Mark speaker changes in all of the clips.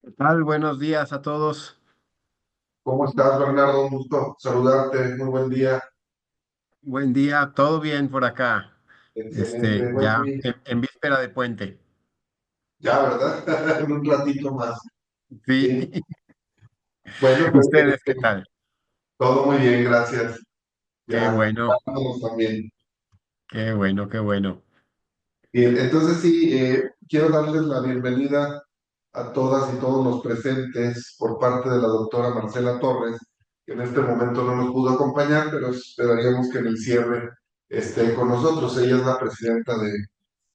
Speaker 1: ¿Qué tal? Buenos días a todos.
Speaker 2: ¿Cómo estás, Bernardo? Un gusto saludarte. Muy buen día.
Speaker 1: Buen día, todo bien por acá.
Speaker 2: Excelente. Buen
Speaker 1: Ya
Speaker 2: fin.
Speaker 1: en víspera de puente.
Speaker 2: Ya, ¿verdad? En un ratito más.
Speaker 1: Sí,
Speaker 2: Sí. Bueno, pues
Speaker 1: ¿ustedes qué tal?
Speaker 2: todo muy bien, gracias.
Speaker 1: Qué
Speaker 2: Ya,
Speaker 1: bueno,
Speaker 2: vamos también.
Speaker 1: qué bueno, qué bueno.
Speaker 2: Bien, entonces sí, quiero darles la bienvenida a todas y todos los presentes por parte de la doctora Marcela Torres, que en este momento no nos pudo acompañar, pero esperaríamos que en el cierre esté con nosotros. Ella es la presidenta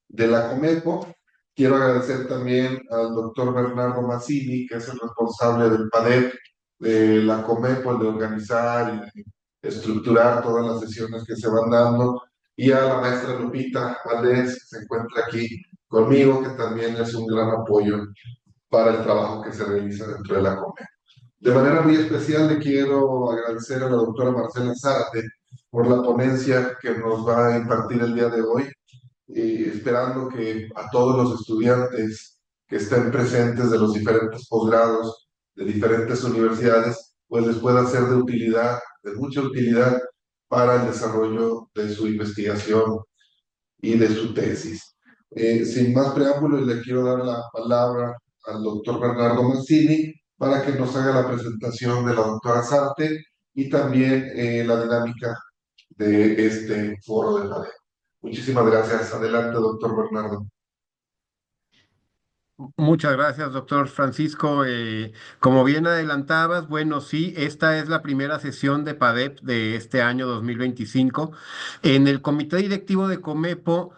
Speaker 2: de la Comepo. Quiero agradecer también al doctor Bernardo Mazzini, que es el responsable del PADEP de la Comepo, el de organizar y de estructurar todas las sesiones que se van dando, y a la maestra Lupita Valdés, que se encuentra aquí conmigo, que también es un gran apoyo para el trabajo que se realiza dentro de la Comepo. De manera muy especial le quiero agradecer a la doctora Marcela Zárate por la ponencia que nos va a impartir el día de hoy, esperando que a todos los estudiantes que estén presentes de los diferentes posgrados, de diferentes universidades, pues les pueda ser de utilidad, de mucha utilidad para el desarrollo de su investigación y de su tesis. Sin más preámbulos, le quiero dar la palabra al doctor Bernardo Mazzini para que nos haga la presentación de la doctora Sarte y también la dinámica de este foro de panel. Muchísimas gracias. Adelante, doctor Bernardo.
Speaker 1: Muchas gracias, doctor Francisco. Como bien adelantabas, bueno, sí, esta es la primera sesión de PADEP de este año 2025. En el comité directivo de Comepo,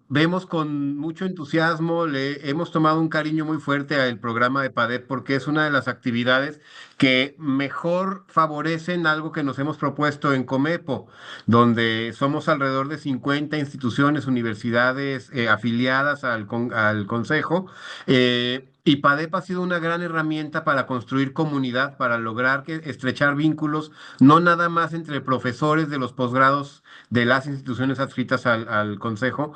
Speaker 1: vemos con mucho entusiasmo, le hemos tomado un cariño muy fuerte al programa de PADEP porque es una de las actividades que mejor favorecen algo que nos hemos propuesto en Comepo, donde somos alrededor de 50 instituciones, universidades afiliadas al consejo. Y PADEP ha sido una gran herramienta para construir comunidad, para lograr estrechar vínculos, no nada más entre profesores de los posgrados de las instituciones adscritas al Consejo,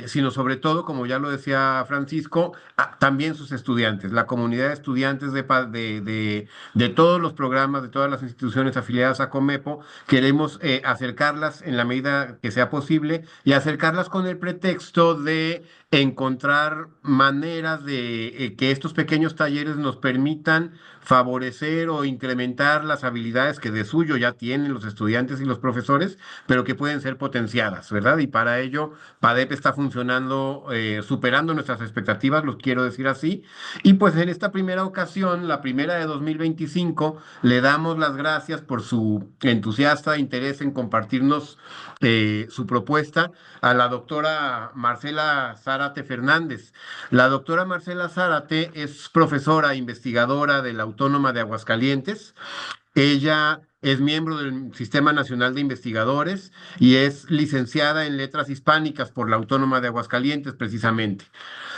Speaker 1: sino sobre todo, como ya lo decía Francisco, también sus estudiantes, la comunidad de estudiantes de todos los programas, de todas las instituciones afiliadas a Comepo. Queremos acercarlas en la medida que sea posible y acercarlas con el pretexto de encontrar maneras de que estos pequeños talleres nos permitan favorecer o incrementar las habilidades que de suyo ya tienen los estudiantes y los profesores, pero que pueden ser potenciadas, ¿verdad? Y para ello, PADEP está funcionando, superando nuestras expectativas, lo quiero decir así. Y pues en esta primera ocasión, la primera de 2025, le damos las gracias por su entusiasta interés en compartirnos su propuesta a la doctora Marcela Zárate Fernández. La doctora Marcela Zárate es profesora e investigadora de la Autónoma de Aguascalientes. Ella es miembro del Sistema Nacional de Investigadores y es licenciada en Letras Hispánicas por la Autónoma de Aguascalientes, precisamente.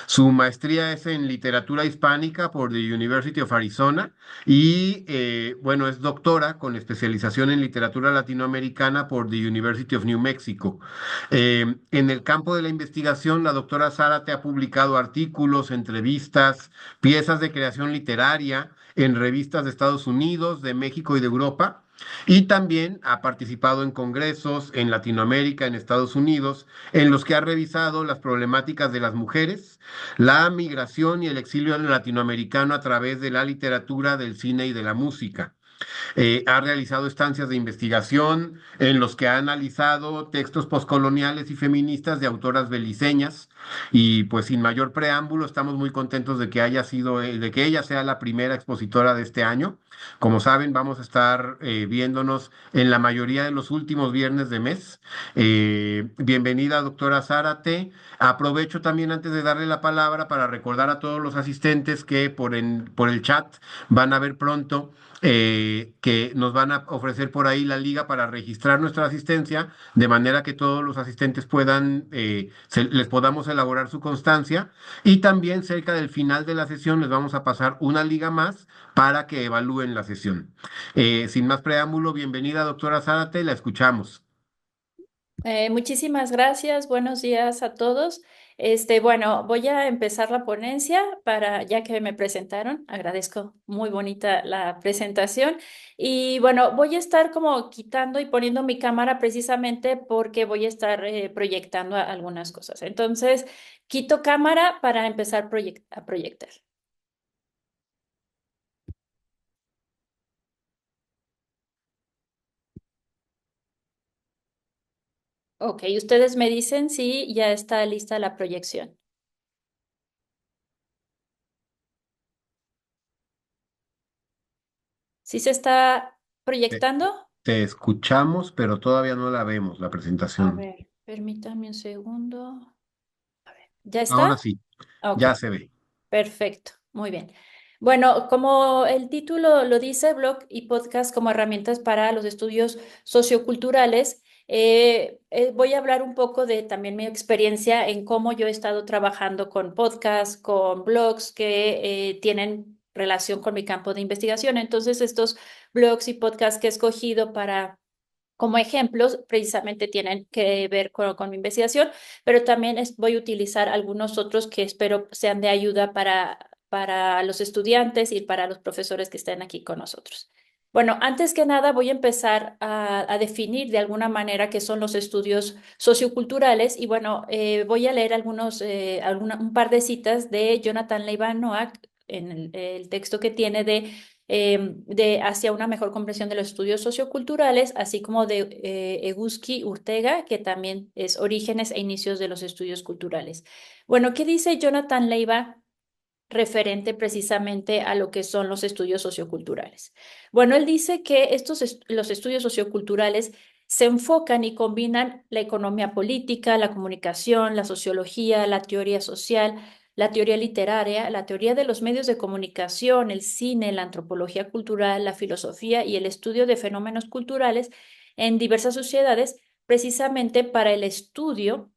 Speaker 1: Su maestría es en literatura hispánica por the University of Arizona y, bueno, es doctora con especialización en literatura latinoamericana por the University of New Mexico. En el campo de la investigación, la doctora Zárate ha publicado artículos, entrevistas, piezas de creación literaria en revistas de Estados Unidos, de México y de Europa. Y también ha participado en congresos en Latinoamérica, en Estados Unidos, en los que ha revisado las problemáticas de las mujeres, la migración y el exilio latinoamericano a través de la literatura, del cine y de la música. Ha realizado estancias de investigación en los que ha analizado textos poscoloniales y feministas de autoras beliceñas y pues sin mayor preámbulo estamos muy contentos de que haya sido, de que ella sea la primera expositora de este año. Como saben, vamos a estar viéndonos en la mayoría de los últimos viernes de mes. Bienvenida, doctora Zárate. Aprovecho también antes de darle la palabra para recordar a todos los asistentes que por el chat van a ver pronto que nos van a ofrecer por ahí la liga para registrar nuestra asistencia, de manera que todos los asistentes puedan, les podamos elaborar su constancia. Y también cerca del final de la sesión les vamos a pasar una liga más para que evalúen la sesión. Sin más preámbulo, bienvenida, doctora Zárate, la escuchamos.
Speaker 3: Muchísimas gracias, buenos días a todos. Bueno, voy a empezar la ponencia para, ya que me presentaron, agradezco, muy bonita la presentación. Y bueno, voy a estar como quitando y poniendo mi cámara precisamente porque voy a estar proyectando algunas cosas. Entonces, quito cámara para empezar a proyectar. Ok, ustedes me dicen si ya está lista la proyección. ¿Sí se está
Speaker 1: Te,
Speaker 3: proyectando?
Speaker 1: te escuchamos, pero todavía no la vemos, la
Speaker 3: A
Speaker 1: presentación.
Speaker 3: ver, permítame un segundo. ¿Ya
Speaker 1: Ahora
Speaker 3: está?
Speaker 1: sí,
Speaker 3: Ok.
Speaker 1: ya se ve.
Speaker 3: Perfecto, muy bien. Bueno, como el título lo dice, blog y podcast como herramientas para los estudios socioculturales, voy a hablar un poco de también mi experiencia en cómo yo he estado trabajando con podcasts, con blogs que tienen relación con mi campo de investigación. Entonces, estos blogs y podcasts que he escogido para como ejemplos, precisamente tienen que ver con mi investigación, pero también voy a utilizar algunos otros que espero sean de ayuda para los estudiantes y para los profesores que estén aquí con nosotros. Bueno, antes que nada voy a empezar a definir de alguna manera qué son los estudios socioculturales y bueno, voy a leer un par de citas de Jonathan Leiva-Noack en el texto que tiene de hacia una mejor comprensión de los estudios socioculturales, así como de Egusqui Urtega, que también es Orígenes e Inicios de los Estudios Culturales. Bueno, ¿qué dice Jonathan Leiva referente precisamente a lo que son los estudios socioculturales? Bueno, él dice que los estudios socioculturales se enfocan y combinan la economía política, la comunicación, la sociología, la teoría social, la teoría literaria, la teoría de los medios de comunicación, el cine, la antropología cultural, la filosofía y el estudio de fenómenos culturales en diversas sociedades, precisamente para el estudio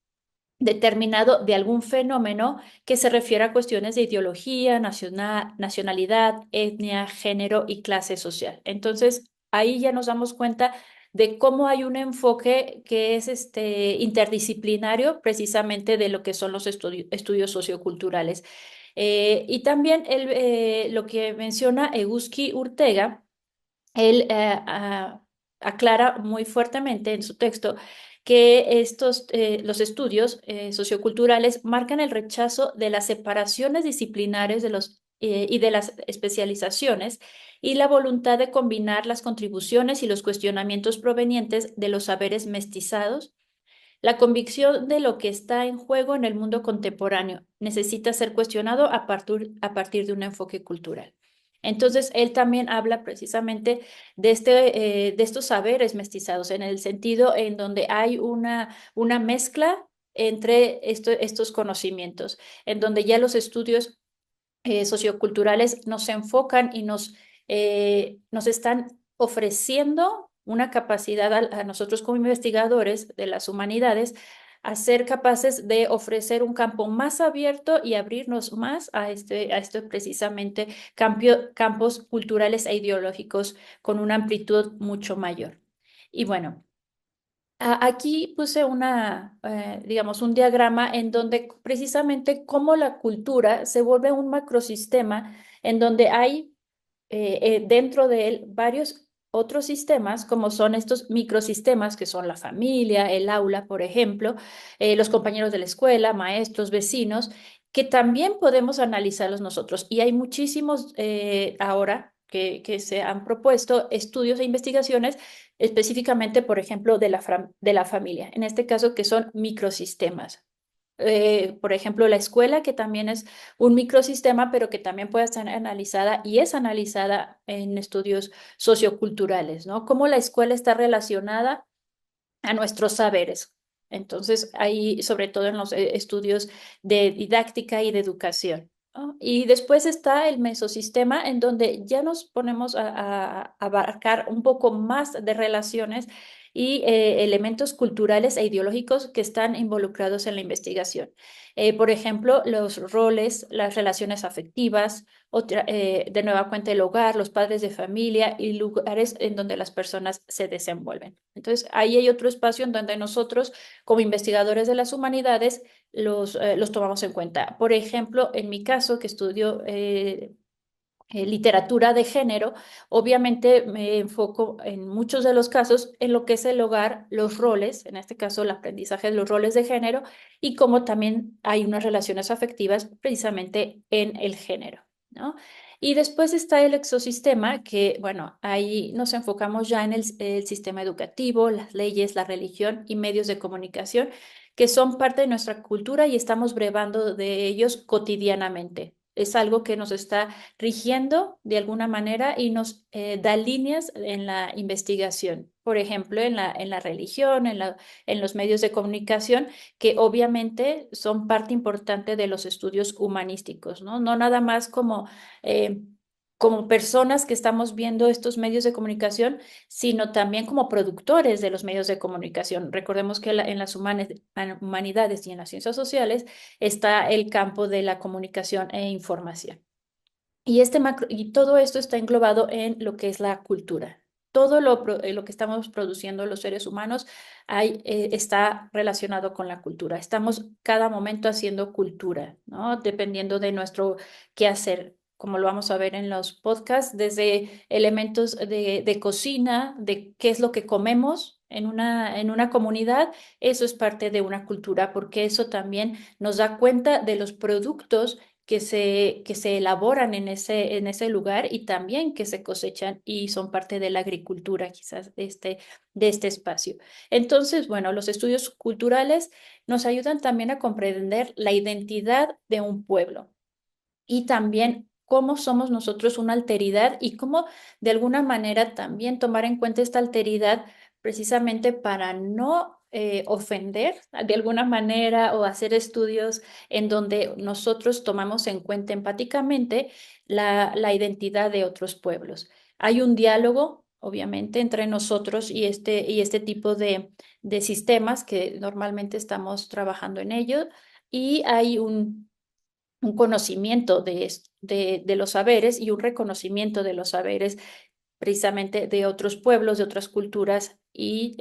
Speaker 3: determinado de algún fenómeno que se refiere a cuestiones de ideología, nacionalidad, etnia, género y clase social. Entonces, ahí ya nos damos cuenta de cómo hay un enfoque que es interdisciplinario precisamente de lo que son los estudios socioculturales. Y también lo que menciona Egusqui Urtega, él aclara muy fuertemente en su texto que los estudios socioculturales marcan el rechazo de las separaciones disciplinares y de las especializaciones y la voluntad de combinar las contribuciones y los cuestionamientos provenientes de los saberes mestizados. La convicción de lo que está en juego en el mundo contemporáneo necesita ser cuestionado a partir de un enfoque cultural. Entonces, él también habla precisamente de estos saberes mestizados, en el sentido en donde hay una mezcla entre estos conocimientos, en donde ya los estudios socioculturales nos enfocan y nos están ofreciendo una capacidad a nosotros como investigadores de las humanidades a ser capaces de ofrecer un campo más abierto y abrirnos más a esto precisamente campos culturales e ideológicos con una amplitud mucho mayor. Y bueno. Aquí puse digamos, un diagrama en donde precisamente cómo la cultura se vuelve un macrosistema en donde hay dentro de él varios otros sistemas, como son estos microsistemas, que son la familia, el aula, por ejemplo, los compañeros de la escuela, maestros, vecinos, que también podemos analizarlos nosotros. Y hay muchísimos ahora que se han propuesto estudios e investigaciones específicamente, por ejemplo, de la familia, en este caso que son microsistemas. Por ejemplo, la escuela, que también es un microsistema, pero que también puede ser analizada y es analizada en estudios socioculturales, ¿no? Cómo la escuela está relacionada a nuestros saberes. Entonces, ahí, sobre todo en los estudios de didáctica y de educación, ¿no? Y después está el mesosistema, en donde ya nos ponemos a abarcar un poco más de relaciones y elementos culturales e ideológicos que están involucrados en la investigación. Por ejemplo, los roles, las relaciones afectivas, de nueva cuenta el hogar, los padres de familia y lugares en donde las personas se desenvuelven. Entonces, ahí hay otro espacio en donde nosotros, como investigadores de las humanidades, los tomamos en cuenta. Por ejemplo, en mi caso, que estudio literatura de género, obviamente me enfoco en muchos de los casos en lo que es el hogar, los roles, en este caso el aprendizaje de los roles de género, y cómo también hay unas relaciones afectivas precisamente en el género, ¿no? Y después está el exosistema, que, bueno, ahí nos enfocamos ya en el sistema educativo, las leyes, la religión y medios de comunicación, que son parte de nuestra cultura y estamos brevando de ellos cotidianamente. Es algo que nos está rigiendo de alguna manera y nos da líneas en la investigación. Por ejemplo, en la religión, en los medios de comunicación, que obviamente son parte importante de los estudios humanísticos, ¿no? No nada más eh, como personas que estamos viendo estos medios de comunicación, sino también como productores de los medios de comunicación. Recordemos que en las humanidades y en las ciencias sociales está el campo de la comunicación e información. Y todo esto está englobado en lo que es la cultura. Todo lo que estamos produciendo los seres humanos está relacionado con la cultura. Estamos cada momento haciendo cultura, ¿no? Dependiendo de nuestro quehacer, como lo vamos a ver en los podcasts, desde elementos de cocina, de qué es lo que comemos en una comunidad, eso es parte de una cultura, porque eso también nos da cuenta de los productos que se elaboran en ese lugar y también que se cosechan y son parte de la agricultura, quizás, de este espacio. Entonces, bueno, los estudios culturales nos ayudan también a comprender la identidad de un pueblo y también cómo somos nosotros una alteridad y cómo de alguna manera también tomar en cuenta esta alteridad precisamente para no ofender de alguna manera o hacer estudios en donde nosotros tomamos en cuenta empáticamente la identidad de otros pueblos. Hay un diálogo, obviamente, entre nosotros y este tipo de sistemas que normalmente estamos trabajando en ello y hay un conocimiento de los saberes y un reconocimiento de los saberes precisamente de otros pueblos, de otras culturas y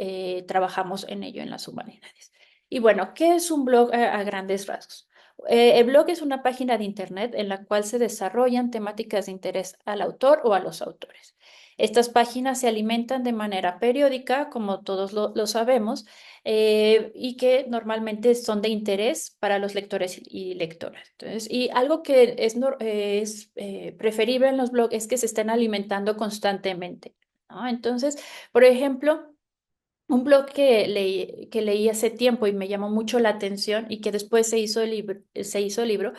Speaker 3: trabajamos en ello en las humanidades. Y bueno, ¿qué es un blog a grandes rasgos? El blog es una página de internet en la cual se desarrollan temáticas de interés al autor o a los autores. Estas páginas se alimentan de manera periódica, como todos lo sabemos, y que normalmente son de interés para los lectores y lectoras. Entonces, y algo que es preferible en los blogs es que se estén alimentando constantemente, ¿no? Entonces, por ejemplo, un blog que leí hace tiempo y me llamó mucho la atención y que después se hizo libro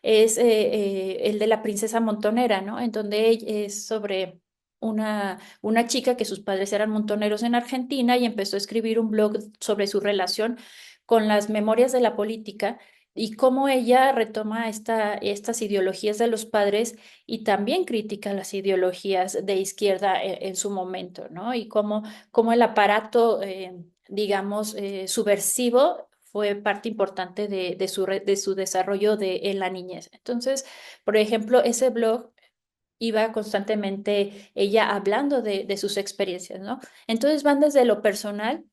Speaker 3: es el de la princesa montonera, ¿no? En donde es sobre una chica que sus padres eran montoneros en Argentina y empezó a escribir un blog sobre su relación con las memorias de la política y cómo ella retoma estas ideologías de los padres y también critica las ideologías de izquierda en su momento, ¿no? Y cómo el aparato, digamos, subversivo fue parte importante de su desarrollo en la niñez. Entonces, por ejemplo, ese blog iba constantemente ella hablando de sus experiencias, ¿no? Entonces van desde lo personal,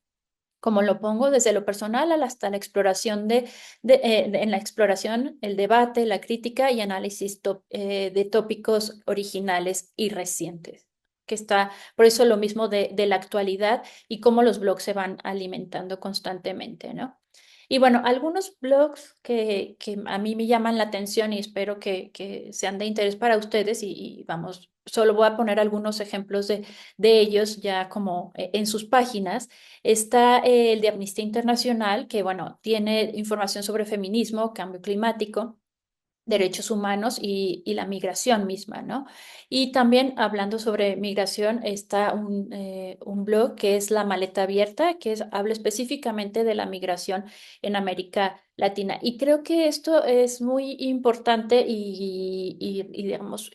Speaker 3: como lo pongo, desde lo personal hasta la exploración en la exploración, el debate, la crítica y análisis de tópicos originales y recientes, que está, por eso lo mismo de la actualidad y cómo los blogs se van alimentando constantemente, ¿no? Y bueno, algunos blogs que a mí me llaman la atención y espero que sean de interés para ustedes y vamos, solo voy a poner algunos ejemplos de ellos ya como en sus páginas. Está el de Amnistía Internacional, que bueno, tiene información sobre feminismo, cambio climático, derechos humanos y la migración misma, ¿no? Y también hablando sobre migración, está un blog que es La Maleta Abierta, habla específicamente de la migración en América Latina. Y creo que esto es muy importante digamos,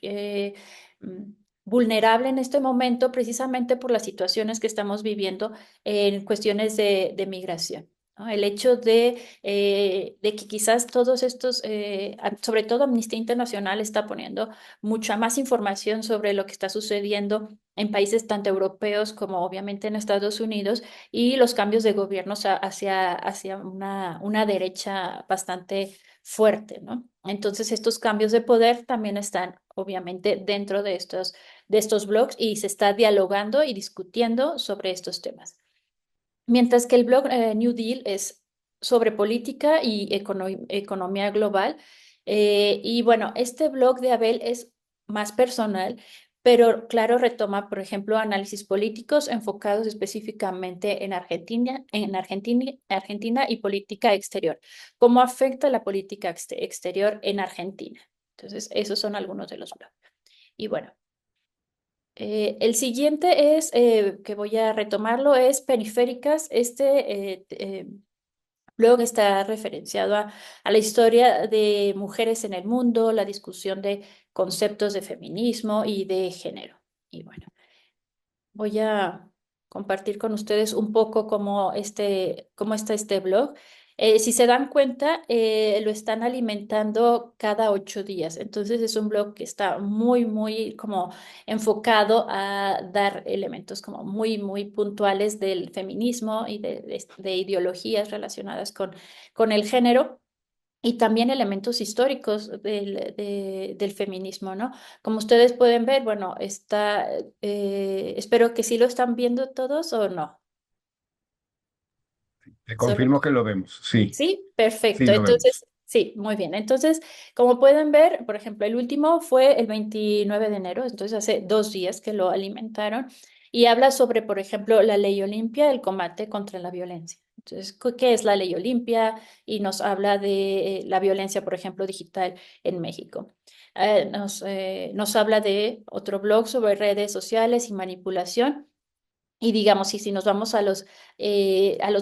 Speaker 3: vulnerable en este momento precisamente por las situaciones que estamos viviendo en cuestiones de migración. ¿no? El hecho de que quizás todos estos, sobre todo Amnistía Internacional está poniendo mucha más información sobre lo que está sucediendo en países tanto europeos como obviamente en Estados Unidos y los cambios de gobiernos hacia una derecha bastante fuerte, ¿no? Entonces estos cambios de poder también están obviamente dentro de estos blogs y se está dialogando y discutiendo sobre estos temas. Mientras que el blog New Deal es sobre política y economía global. Y bueno, este blog de Abel es más personal, pero claro, retoma, por ejemplo, análisis políticos enfocados específicamente Argentina y política exterior. ¿Cómo afecta la política exterior en Argentina? Entonces, esos son algunos de los blogs. Y bueno. El siguiente es, que voy a retomarlo, es Periféricas. Blog está referenciado a la historia de mujeres en el mundo, la discusión de conceptos de feminismo y de género. Y bueno, voy a compartir con ustedes un poco cómo está este blog. Si se dan cuenta, lo están alimentando cada 8 días. Entonces es un blog que está muy como enfocado a dar elementos como muy puntuales del feminismo y de ideologías relacionadas con el género y también elementos históricos del feminismo, ¿no? Como ustedes pueden ver, bueno, espero que sí lo están viendo todos o no.
Speaker 1: Te
Speaker 3: Solo
Speaker 1: confirmo que lo vemos. Sí,
Speaker 3: Sí,
Speaker 1: sí
Speaker 3: perfecto.
Speaker 1: lo vemos.
Speaker 3: Entonces, sí, muy bien. Entonces, como pueden ver, por ejemplo, el último fue el 29 de enero, entonces hace 2 días que lo alimentaron y habla sobre, por ejemplo, la ley Olimpia, el combate contra la violencia. Entonces, ¿qué es la ley Olimpia? Y nos habla de la violencia, por ejemplo, digital en México. Nos habla de otro blog sobre redes sociales y manipulación. Y digamos, y si nos vamos a los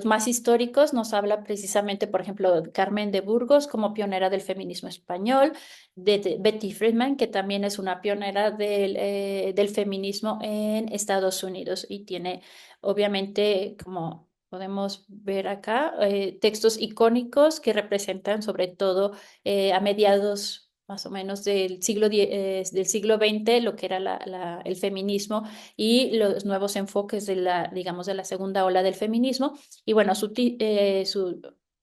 Speaker 3: más históricos, nos habla precisamente, por ejemplo, Carmen de Burgos como pionera del feminismo español, de Betty Friedman, que también es una pionera del feminismo en Estados Unidos y tiene, obviamente, como podemos ver acá, textos icónicos que representan sobre todo a mediados más o menos del siglo XX, lo que era el feminismo y los nuevos enfoques digamos, de la segunda ola del feminismo. Y bueno, su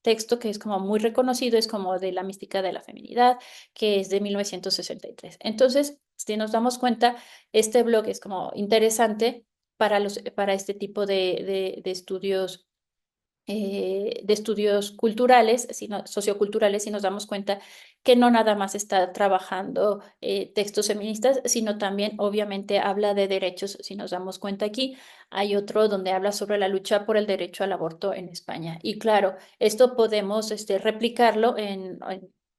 Speaker 3: texto que es como muy reconocido es como de la mística de la feminidad, que es de 1963. Entonces, si nos damos cuenta, este blog es como interesante para este tipo de estudios culturales, socioculturales, y nos damos cuenta que no nada más está trabajando textos feministas, sino también obviamente habla de derechos. Si nos damos cuenta aquí, hay otro donde habla sobre la lucha por el derecho al aborto en España. Y claro, esto podemos replicarlo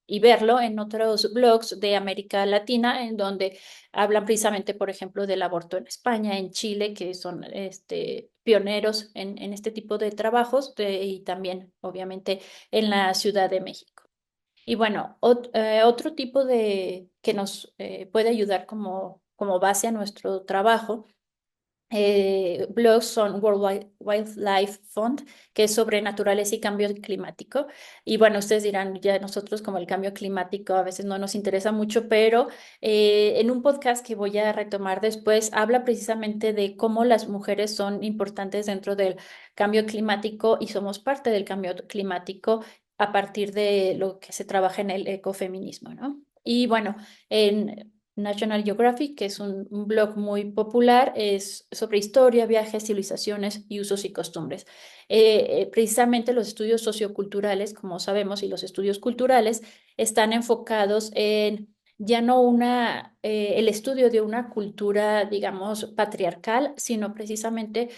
Speaker 3: y verlo en otros blogs de América Latina, en donde hablan precisamente, por ejemplo, del aborto en España, en Chile, que son pioneros en este tipo de trabajos, y también, obviamente, en la Ciudad de México. Y bueno, otro tipo de que nos puede ayudar como base a nuestro trabajo blogs son World Wildlife Fund, que es sobre naturaleza y cambio climático. Y bueno, ustedes dirán, ya nosotros como el cambio climático a veces no nos interesa mucho, pero en un podcast que voy a retomar después, habla precisamente de cómo las mujeres son importantes dentro del cambio climático y somos parte del cambio climático a partir de lo que se trabaja en el ecofeminismo, ¿no? Y bueno, en National Geographic, que es un blog muy popular, es sobre historia, viajes, civilizaciones y usos y costumbres. Precisamente los estudios socioculturales, como sabemos, y los estudios culturales están enfocados en ya no el estudio de una cultura, digamos, patriarcal, sino precisamente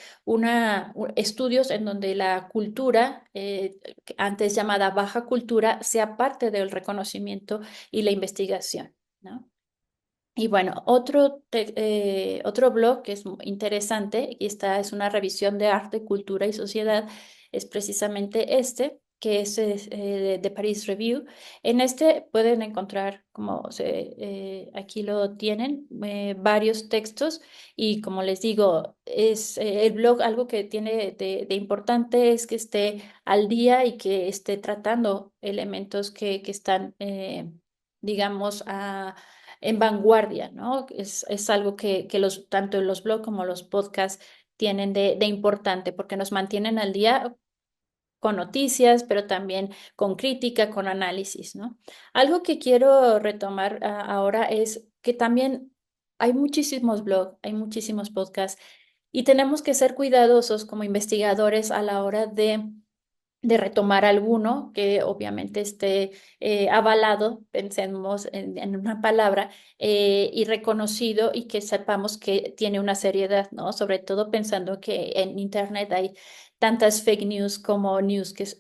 Speaker 3: estudios en donde la cultura, antes llamada baja cultura, sea parte del reconocimiento y la investigación, ¿no? Y bueno, otro blog que es muy interesante, y esta es una revisión de arte, cultura y sociedad, es precisamente este. que es de Paris Review. En este pueden encontrar, aquí lo tienen, varios textos y como les digo, es el blog algo que tiene de importante es que esté al día y que esté tratando elementos que están, digamos, en vanguardia, ¿no? Es algo que tanto los blogs como los podcasts tienen de importante porque nos mantienen al día con noticias, pero también con crítica, con análisis, ¿no? Algo que quiero retomar ahora es que también hay muchísimos blogs, hay muchísimos podcasts y tenemos que ser cuidadosos como investigadores a la hora de retomar alguno que obviamente esté avalado, pensemos en una palabra, y reconocido y que sepamos que tiene una seriedad, ¿no? Sobre todo pensando que en Internet hay tantas fake news como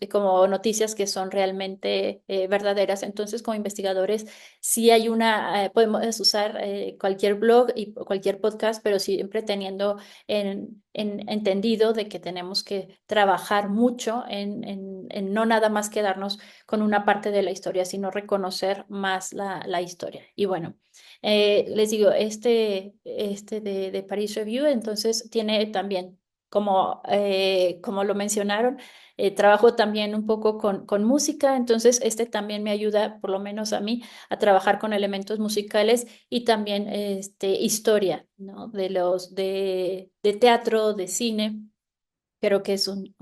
Speaker 3: como noticias que son realmente verdaderas. Entonces, como investigadores, sí hay podemos usar cualquier blog y cualquier podcast, pero siempre teniendo entendido de que tenemos que trabajar mucho en no nada más quedarnos con una parte de la historia, sino reconocer más la historia. Y bueno, les digo, este de Paris Review, entonces tiene también, como lo mencionaron, trabajo también un poco con música, entonces este también me ayuda, por lo menos a mí, a trabajar con elementos musicales y también historia, ¿no? De teatro, de cine. Creo que es un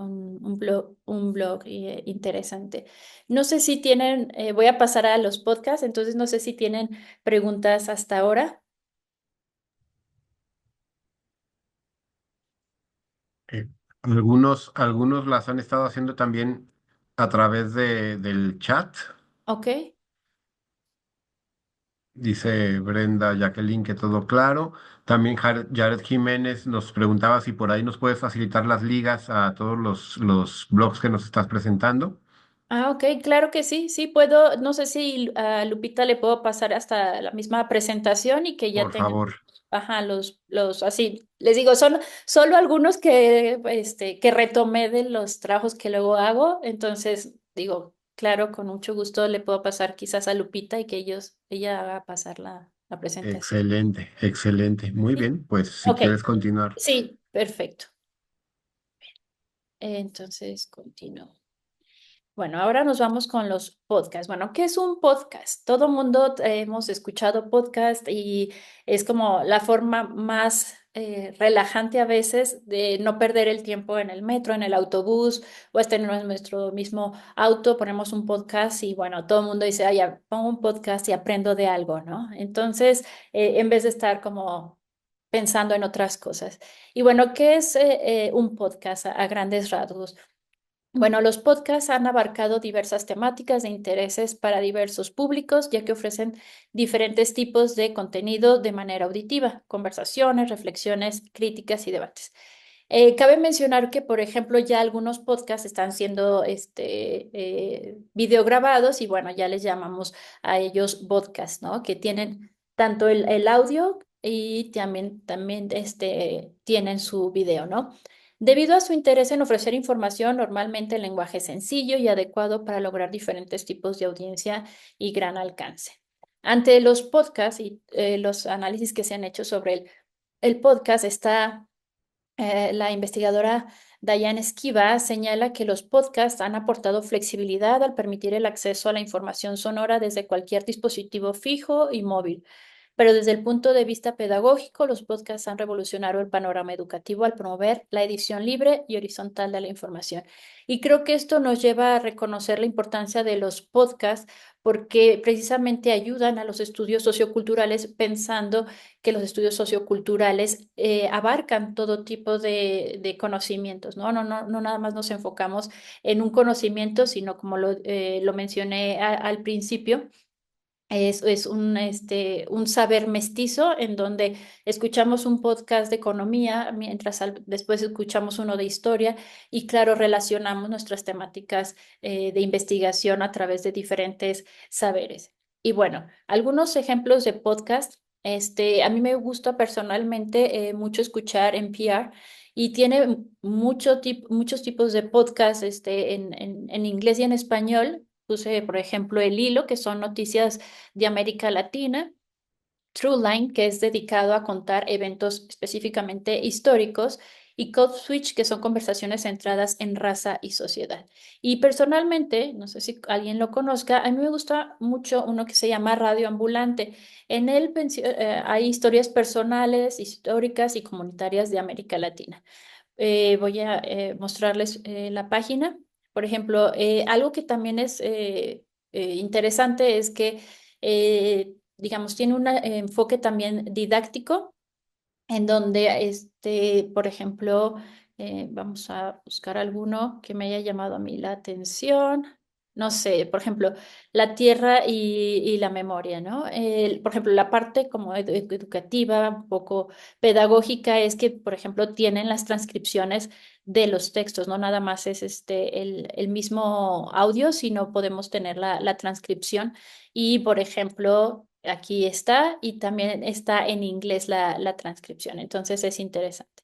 Speaker 3: blog interesante. No sé si tienen, voy a pasar a los podcasts, entonces no sé si tienen preguntas hasta ahora.
Speaker 1: Eh, algunos las han estado haciendo también a través del chat.
Speaker 3: Ok.
Speaker 1: Dice Brenda Jacqueline que todo claro. También Jared Jiménez nos preguntaba si por ahí nos puedes facilitar las ligas a todos los blogs que nos estás presentando.
Speaker 3: Ah, ok, claro que sí, sí puedo, no sé si a Lupita le puedo pasar hasta la misma presentación y que ya
Speaker 1: Por
Speaker 3: tengan,
Speaker 1: favor.
Speaker 3: ajá, así, les digo, son solo algunos que retomé de los trabajos que luego hago, entonces digo, claro, con mucho gusto le puedo pasar quizás a Lupita y que ella haga pasar la presentación.
Speaker 1: Excelente, excelente. Muy
Speaker 3: Sí.
Speaker 1: bien, pues si
Speaker 3: Ok,
Speaker 1: quieres continuar.
Speaker 3: sí, perfecto. Entonces, continúo. Bueno, ahora nos vamos con los podcasts. Bueno, ¿qué es un podcast? Todo mundo hemos escuchado podcast y es como la forma más relajante a veces de no perder el tiempo en el metro, en el autobús o hasta en nuestro mismo auto. Ponemos un podcast y bueno, todo el mundo dice, ay, ya, pongo un podcast y aprendo de algo, ¿no? Entonces, en vez de estar como pensando en otras cosas. Y bueno, ¿qué es un podcast a grandes rasgos? Bueno, los podcasts han abarcado diversas temáticas de intereses para diversos públicos, ya que ofrecen diferentes tipos de contenido de manera auditiva, conversaciones, reflexiones, críticas y debates. Cabe mencionar que, por ejemplo, ya algunos podcasts están siendo videograbados y bueno, ya les llamamos a ellos podcasts, ¿no? Que tienen tanto el audio y también tienen su video, ¿no? Debido a su interés en ofrecer información normalmente en lenguaje sencillo y adecuado para lograr diferentes tipos de audiencia y gran alcance. Ante los podcasts y los análisis que se han hecho sobre el podcast, está la investigadora Diane Esquiva señala que los podcasts han aportado flexibilidad al permitir el acceso a la información sonora desde cualquier dispositivo fijo y móvil. Pero desde el punto de vista pedagógico, los podcasts han revolucionado el panorama educativo al promover la edición libre y horizontal de la información. Y creo que esto nos lleva a reconocer la importancia de los podcasts porque precisamente ayudan a los estudios socioculturales pensando que los estudios socioculturales abarcan todo tipo de conocimientos, ¿no? No nada más nos enfocamos en un conocimiento, sino como lo mencioné al principio es un saber mestizo en donde escuchamos un podcast de economía, mientras después escuchamos uno de historia y claro, relacionamos nuestras temáticas de investigación a través de diferentes saberes. Y bueno, algunos ejemplos de podcast. A mí me gusta personalmente mucho escuchar NPR y tiene muchos tipos de podcasts en inglés y en español. Puse, por ejemplo, El Hilo, que son noticias de América Latina. Line, que es dedicado a contar eventos específicamente históricos, y Code Switch, que son conversaciones centradas en raza y sociedad. Y personalmente, no sé si alguien lo conozca, a mí me gusta mucho uno que se llama Radio Ambulante. En él hay historias personales, históricas y comunitarias de América Latina. Voy a mostrarles la página. Por ejemplo, algo que también es interesante es que, digamos, tiene un enfoque también didáctico en donde, por ejemplo, vamos a buscar alguno que me haya llamado a mí la atención. No sé, por ejemplo, la tierra y la memoria, ¿no? Por ejemplo, la parte como educativa, un poco pedagógica, es que, por ejemplo, tienen las transcripciones de los textos, no nada más es el mismo audio, sino podemos tener la transcripción y, por ejemplo, aquí está y también está en inglés la transcripción. Entonces es interesante.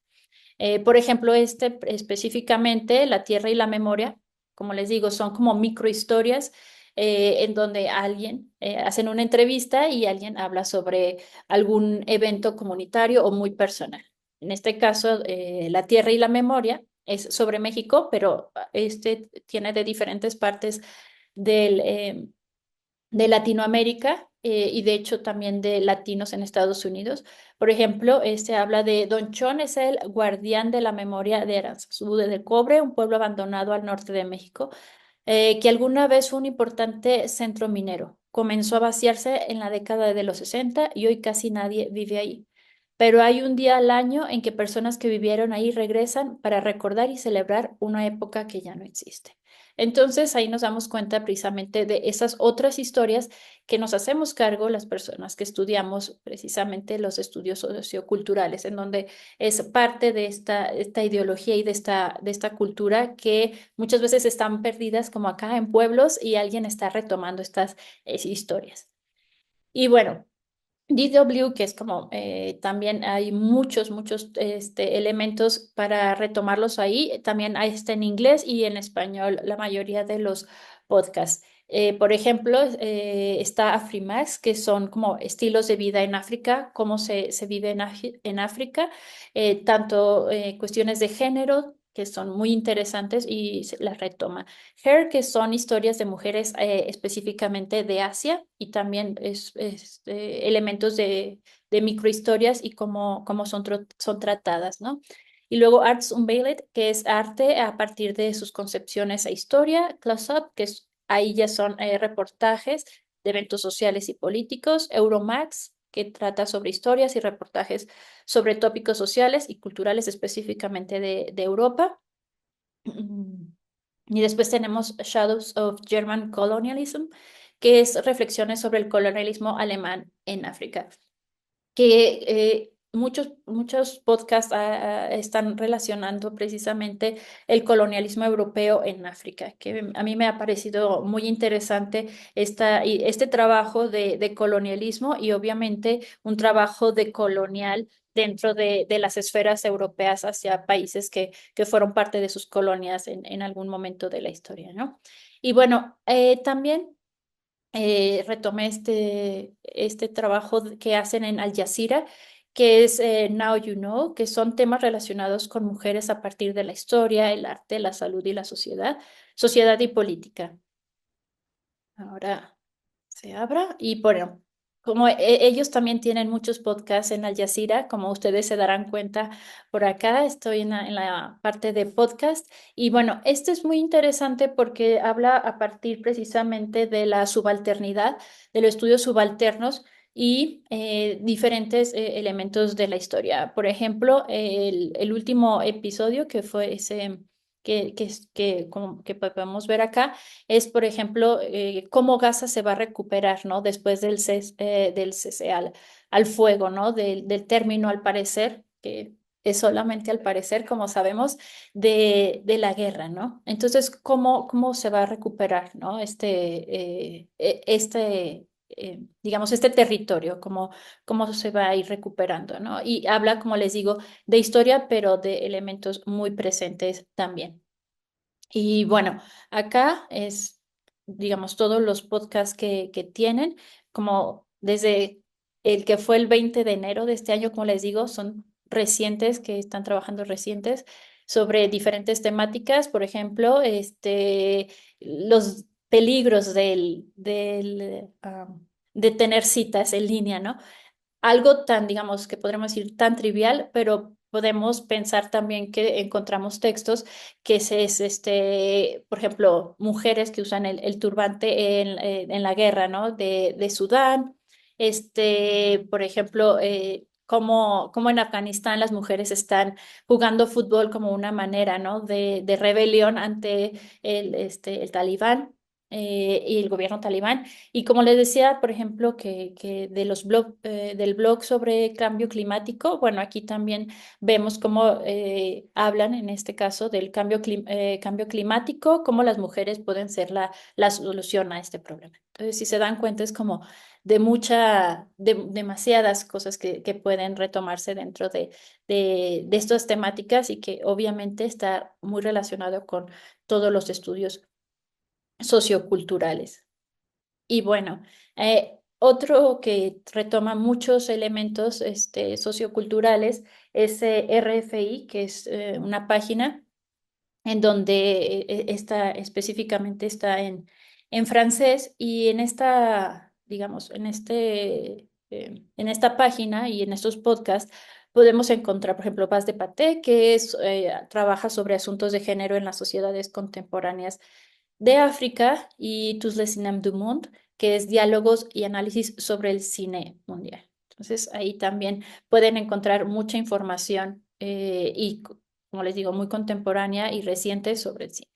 Speaker 3: Por ejemplo, específicamente, La Tierra y la Memoria, como les digo, son como microhistorias en donde alguien hacen una entrevista y alguien habla sobre algún evento comunitario o muy personal. En este caso, La Tierra y la Memoria es sobre México, pero tiene de diferentes partes del, de Latinoamérica y de hecho también de latinos en Estados Unidos. Por ejemplo, este habla de Don Chon, es el guardián de la memoria de Aranzazú de Cobre, un pueblo abandonado al norte de México, que alguna vez fue un importante centro minero. Comenzó a vaciarse en la década de los 60 y hoy casi nadie vive ahí. Pero hay un día al año en que personas que vivieron ahí regresan para recordar y celebrar una época que ya no existe. Entonces ahí nos damos cuenta precisamente de esas otras historias que nos hacemos cargo las personas que estudiamos precisamente los estudios socioculturales, en donde es parte de esta ideología y de esta cultura que muchas veces están perdidas como acá en pueblos y alguien está retomando estas historias. Y bueno. DW, que es como también hay muchos elementos para retomarlos ahí. También hay está en inglés y en español la mayoría de los podcasts. Por ejemplo, está Afrimax, que son como estilos de vida en África, cómo se vive en África, tanto cuestiones de género, que son muy interesantes y se las retoma. Her, que son historias de mujeres específicamente de Asia y también elementos de microhistorias y cómo son tratadas, ¿no? Y luego Arts Unveiled, que es arte a partir de sus concepciones e historia. Close Up, ahí ya son reportajes de eventos sociales y políticos. Euromax, que trata sobre historias y reportajes sobre tópicos sociales y culturales específicamente de Europa. Y después tenemos Shadows of German Colonialism, que es reflexiones sobre el colonialismo alemán en África, que muchos podcasts están relacionando precisamente el colonialismo europeo en África, que a mí me ha parecido muy interesante este trabajo de colonialismo y obviamente un trabajo de colonial dentro de las esferas europeas hacia países que fueron parte de sus colonias en algún momento de la historia, ¿no? Y bueno, también retomé este trabajo que hacen en Al Jazeera, que es Now You Know, que son temas relacionados con mujeres a partir de la historia, el arte, la salud y la sociedad y política. Ahora se abra y bueno, como ellos también tienen muchos podcasts en Al Jazeera, como ustedes se darán cuenta por acá, estoy en la parte de podcast y bueno, este es muy interesante porque habla a partir precisamente de la subalternidad, de los estudios subalternos y diferentes elementos de la historia. Por ejemplo, el último episodio que fue ese que podemos ver acá es, por ejemplo, cómo Gaza se va a recuperar, ¿no? Después del cese al fuego, ¿no? Del término, al parecer, que es solamente al parecer, como sabemos, de la guerra, ¿no? Entonces, ¿cómo se va a recuperar, ¿no? digamos, este territorio, cómo se va a ir recuperando, ¿no? Y habla, como les digo, de historia, pero de elementos muy presentes también. Y bueno, acá es, digamos, todos los podcasts que tienen, como desde el que fue el 20 de enero de este año, como les digo, son recientes, que están trabajando recientes sobre diferentes temáticas, por ejemplo, los peligros de tener citas en línea, ¿no? Algo tan, digamos, que podríamos decir tan trivial, pero podemos pensar también que encontramos textos que por ejemplo, mujeres que usan el turbante en la guerra, ¿no? De Sudán, por ejemplo, cómo en Afganistán las mujeres están jugando fútbol como una manera, ¿no? De rebelión ante el talibán. Y el gobierno talibán. Y como les decía, por ejemplo, que del blog sobre cambio climático, bueno, aquí también vemos cómo hablan en este caso del cambio climático, cómo las mujeres pueden ser la solución a este problema. Entonces, si se dan cuenta, es como demasiadas cosas que pueden retomarse dentro de estas temáticas y que obviamente está muy relacionado con todos los estudios socioculturales. Y bueno, otro que retoma muchos elementos socioculturales es RFI, que es una página en donde específicamente está en francés y en esta, digamos, en esta página y en estos podcasts podemos encontrar, por ejemplo, Paz de Paté, que trabaja sobre asuntos de género en las sociedades contemporáneas de África, y Tous les cinémas du monde, que es diálogos y análisis sobre el cine mundial. Entonces, ahí también pueden encontrar mucha información como les digo, muy contemporánea y reciente sobre el cine.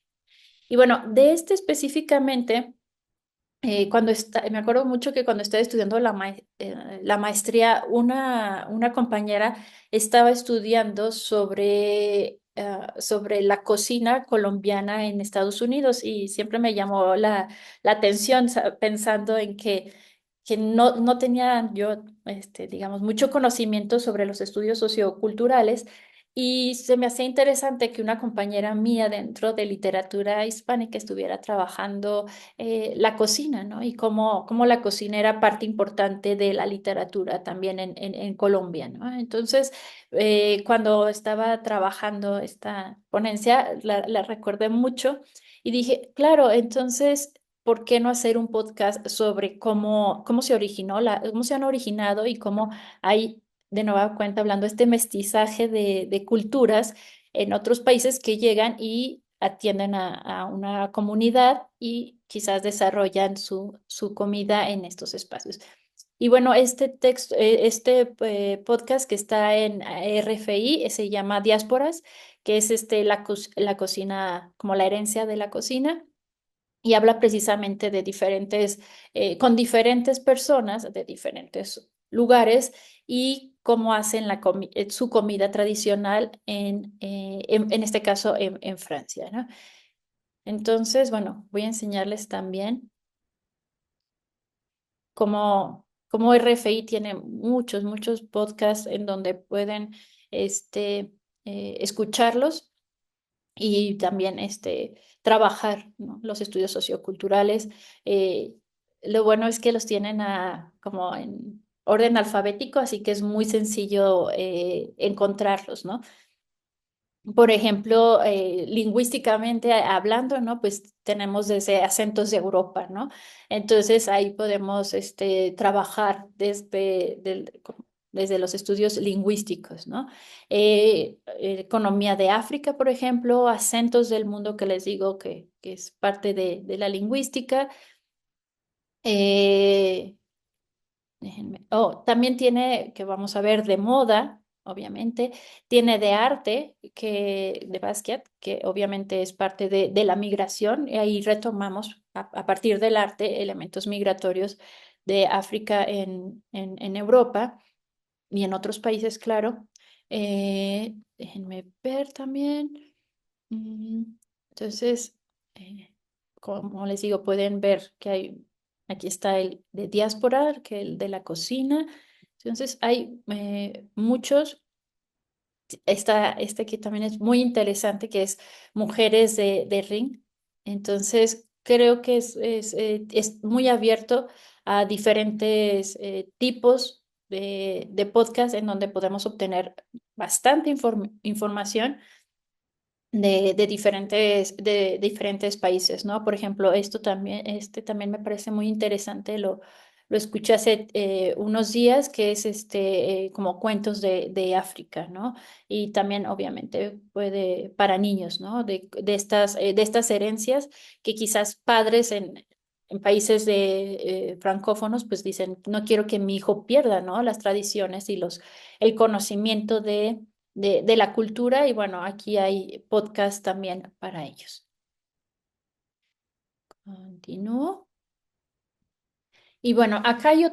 Speaker 3: Y bueno, de este específicamente, me acuerdo mucho que cuando estaba estudiando la maestría, una compañera estaba estudiando sobre la cocina colombiana en Estados Unidos y siempre me llamó la atención pensando en que no tenía yo, digamos, mucho conocimiento sobre los estudios socioculturales. Y se me hacía interesante que una compañera mía dentro de literatura hispánica estuviera trabajando la cocina, ¿no? Y cómo la cocina era parte importante de la literatura también en Colombia, ¿no? Entonces, cuando estaba trabajando esta ponencia, la recordé mucho y dije, claro, entonces, ¿por qué no hacer un podcast sobre cómo se originó, cómo se han originado y cómo hay, de nueva cuenta, hablando este mestizaje de culturas en otros países que llegan y atienden a una comunidad y quizás desarrollan su comida en estos espacios? Y bueno, podcast que está en RFI se llama Diásporas, que es la cocina, como la herencia de la cocina, y habla precisamente con diferentes personas de diferentes lugares y cómo hacen su comida tradicional en este caso en Francia, ¿no? Entonces, bueno, voy a enseñarles también cómo RFI tiene muchos podcasts en donde pueden este, escucharlos y también trabajar, ¿no? Los estudios socioculturales. Eh, lo bueno es que los tienen como en orden alfabético, así que es muy sencillo encontrarlos, ¿no? Por ejemplo, lingüísticamente hablando, ¿no? Pues tenemos desde acentos de Europa, ¿no? Entonces ahí podemos trabajar desde los estudios lingüísticos, ¿no? Economía de África, por ejemplo, acentos del mundo que les digo que es parte de la lingüística. Eh, también tiene, que vamos a ver, de moda, obviamente, tiene de arte, de Basquiat, que obviamente es parte de la migración, y ahí retomamos a partir del arte elementos migratorios de África en Europa y en otros países, claro. Déjenme ver también. Mm, Entonces, como les digo, pueden ver que hay Aquí está el de diáspora, que el de la cocina. Entonces hay muchos. Está este que también es muy interesante, que es Mujeres de Ring. Entonces, creo que es muy abierto a diferentes tipos de podcast en donde podemos obtener bastante información de diferentes países, ¿no? Por ejemplo, este también me parece muy interesante, lo escuché hace unos días, que es como cuentos de África, ¿no? Y también, obviamente, puede para niños, ¿no? De estas herencias que quizás padres en países francófonos, pues dicen, no quiero que mi hijo pierda, ¿no? Las tradiciones y el conocimiento de la cultura, y bueno, aquí hay podcast también para ellos. Continúo. Y bueno, acá hay